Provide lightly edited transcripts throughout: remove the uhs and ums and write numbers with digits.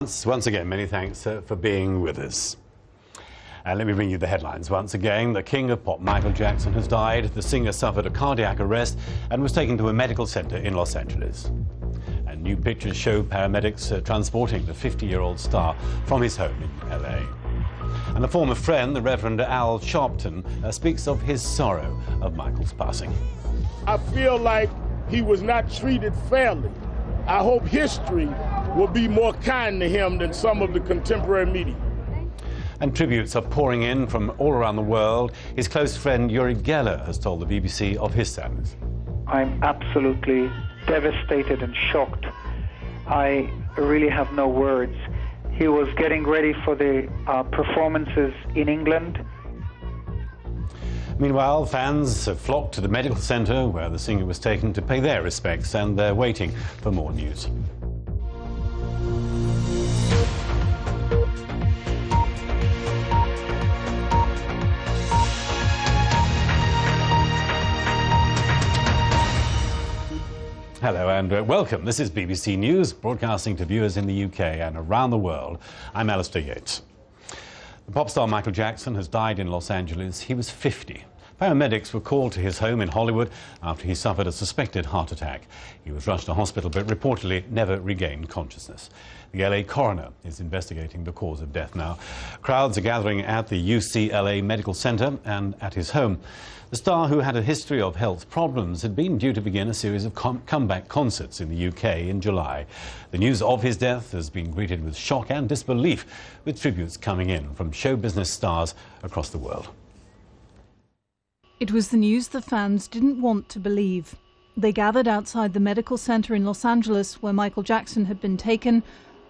Once again, many thanks for being with us. Let me bring you the headlines once again. The king of pop, Michael Jackson, has died. The singer suffered a cardiac arrest and was taken to a medical center in Los Angeles. And new pictures show paramedics transporting the 50-year-old star from his home in LA. And a former friend, the Reverend Al Sharpton, speaks of his sorrow of Michael's passing. I feel like he was not treated fairly. I hope history will be more kind to him than some of the contemporary media. And tributes are pouring in from all around the world. His close friend Uri Geller has told the BBC of his sadness. I'm absolutely devastated and shocked. I really have no words. He was getting ready for the performances in England. Meanwhile, fans have flocked to the medical centre where the singer was taken to pay their respects, and they're waiting for more news. Hello and welcome. This is BBC News, broadcasting to viewers in the UK and around the world. I'm Alistair Yates. The pop star Michael Jackson has died in Los Angeles. He was 50. Paramedics were called to his home in Hollywood after he suffered a suspected heart attack. He was rushed to hospital but reportedly never regained consciousness. The LA coroner is investigating the cause of death now. Crowds are gathering at the UCLA Medical Center and at his home. The star, who had a history of health problems, had been due to begin a series of comeback concerts in the UK in July. The news of his death has been greeted with shock and disbelief, with tributes coming in from show business stars across the world. It was the news the fans didn't want to believe. They gathered outside the medical center in Los Angeles where Michael Jackson had been taken,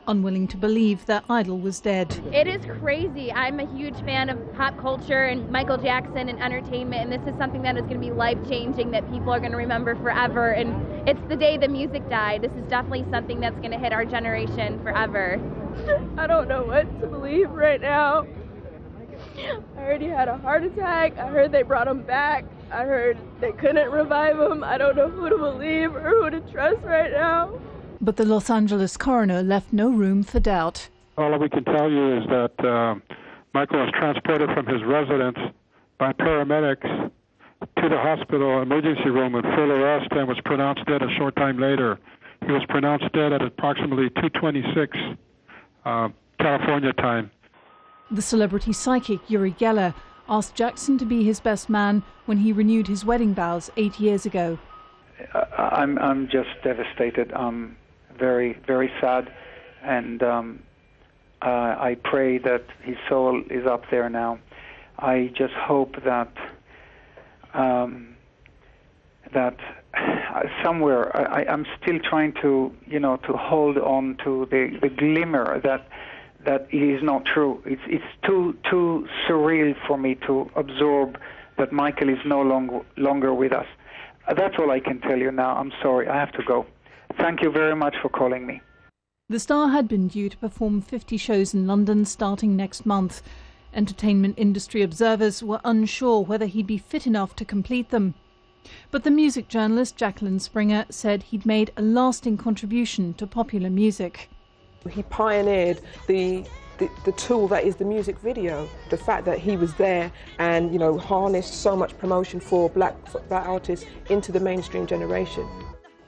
unwilling to believe their idol was dead. It is crazy. I'm a huge fan of pop culture and Michael Jackson and entertainment, and this is something that is going to be life-changing, that people are going to remember forever. And it's the day the music died. This is definitely something that's going to hit our generation forever. I don't know what to believe right now. I heard he had a heart attack. I heard they brought him back. I heard they couldn't revive him. I don't know who to believe or who to trust right now. But the Los Angeles coroner left no room for doubt. All we can tell you is that Michael was transported from his residence by paramedics to the hospital emergency room in full arrest and was pronounced dead a short time later. He was pronounced dead at approximately 2:26 California time. The celebrity psychic Uri Geller asked Jackson to be his best man when he renewed his wedding vows 8 years ago. I'm just devastated. I'm very, very sad, and I pray that his soul is up there now. I just hope that somewhere I'm still trying to, to hold on to the glimmer that it is not true. It's too surreal for me to absorb that Michael is no longer with us. That's all I can tell you now. I'm sorry, I have to go. Thank you very much for calling me. The star had been due to perform 50 shows in London starting next month. Entertainment industry observers were unsure whether he'd be fit enough to complete them. But the music journalist Jacqueline Springer said he'd made a lasting contribution to popular music. He pioneered the tool that is the music video. The fact that he was there and, harnessed so much promotion for black artists into the mainstream generation.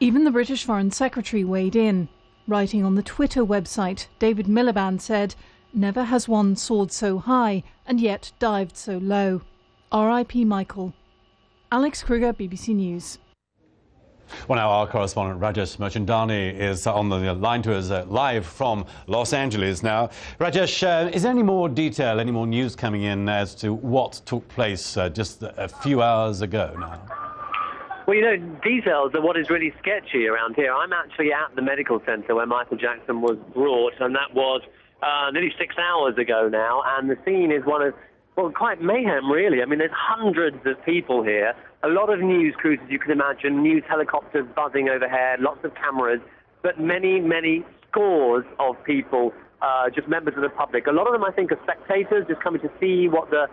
Even the British Foreign Secretary weighed in. Writing on the Twitter website, David Miliband said, "Never has one soared so high and yet dived so low. R.I.P. Michael." Alex Kruger, BBC News. Well, now our correspondent Rajesh Merchandani is on the line to us live from Los Angeles now. Rajesh, is there any more detail, any more news coming in as to what took place just a few hours ago now? Well, details are what is really sketchy around here. I'm actually at the medical center where Michael Jackson was brought, and that was nearly 6 hours ago now, and the scene is one of, quite mayhem, really. I mean, there's hundreds of people here. A lot of news crews, as you can imagine, news helicopters buzzing overhead, lots of cameras, but many, many scores of people, just members of the public. A lot of them, I think, are spectators, just coming to see what the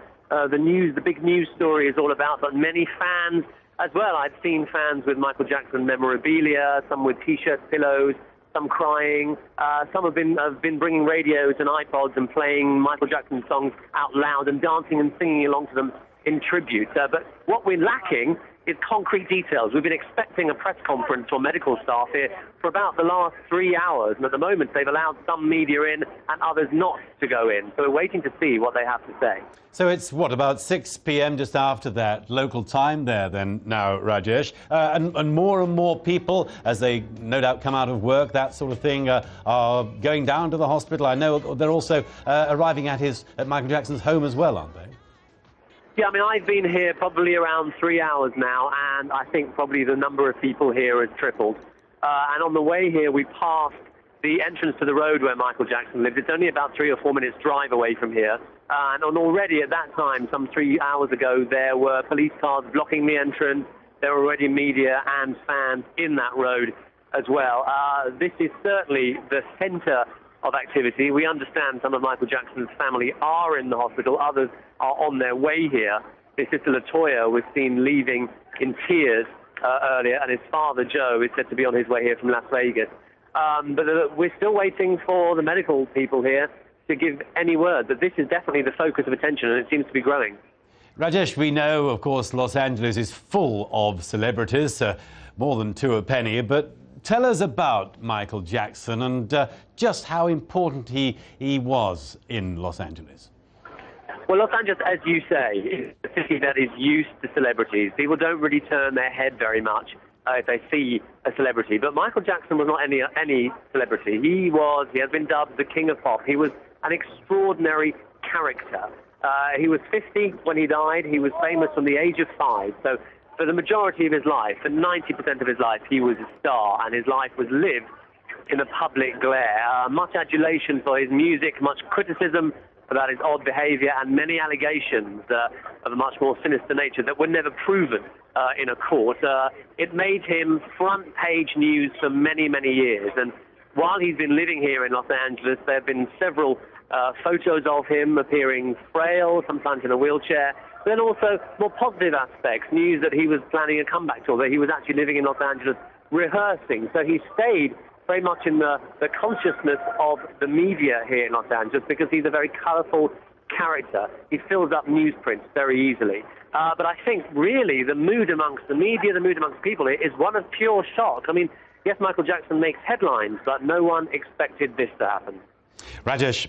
big news story is all about, but many fans as well. I've seen fans with Michael Jackson memorabilia, some with T-shirts, pillows, some crying. Some have been bringing radios and iPods and playing Michael Jackson songs out loud and dancing and singing along to them in tribute. But what we're lacking is concrete details. We've been expecting a press conference for medical staff here for about the last 3 hours, and at the moment they've allowed some media in and others not to go in. So we're waiting to see what they have to say. So it's, what, about 6 p.m. just after that local time there then now, Rajesh? And more people, as they no doubt come out of work, that sort of thing, are going down to the hospital. I know they're also arriving at Michael Jackson's home as well, aren't they? Yeah, I mean, I've been here probably around 3 hours now, and I think probably the number of people here has tripled. And on the way here, we passed the entrance to the road where Michael Jackson lived. It's only about 3 or 4 minutes drive away from here. And already at that time, some 3 hours ago, there were police cars blocking the entrance. There were already media and fans in that road as well. This is certainly the centre of activity. We understand some of Michael Jackson's family are in the hospital. Others are on their way here. His sister LaToya was seen leaving in tears earlier, and his father, Joe, is said to be on his way here from Las Vegas. But we're still waiting for the medical people here to give any word. But this is definitely the focus of attention, and it seems to be growing. Rajesh, we know, of course, Los Angeles is full of celebrities, more than two a penny, but tell us about Michael Jackson and just how important he was in Los Angeles. Well, Los Angeles, as you say, is a city that is used to celebrities. People don't really turn their head very much if they see a celebrity. But Michael Jackson was not any celebrity. He has been dubbed the King of Pop. He was an extraordinary character. He was 50 when he died. He was famous from the age of 5. So for the majority of his life, for 90% of his life, he was a star, and his life was lived in the public glare. Much adulation for his music, much criticism about his odd behavior, and many allegations of a much more sinister nature that were never proven in a court. It made him front-page news for many, many years. And while he's been living here in Los Angeles, there have been several photos of him appearing frail, sometimes in a wheelchair. Then also more positive aspects, news that he was planning a comeback tour, that he was actually living in Los Angeles rehearsing. So he stayed very much in the consciousness of the media here in Los Angeles because he's a very colourful character. He fills up newsprints very easily. But I think really the mood amongst the media, the mood amongst people is one of pure shock. I mean, yes, Michael Jackson makes headlines, but no one expected this to happen. Rajesh.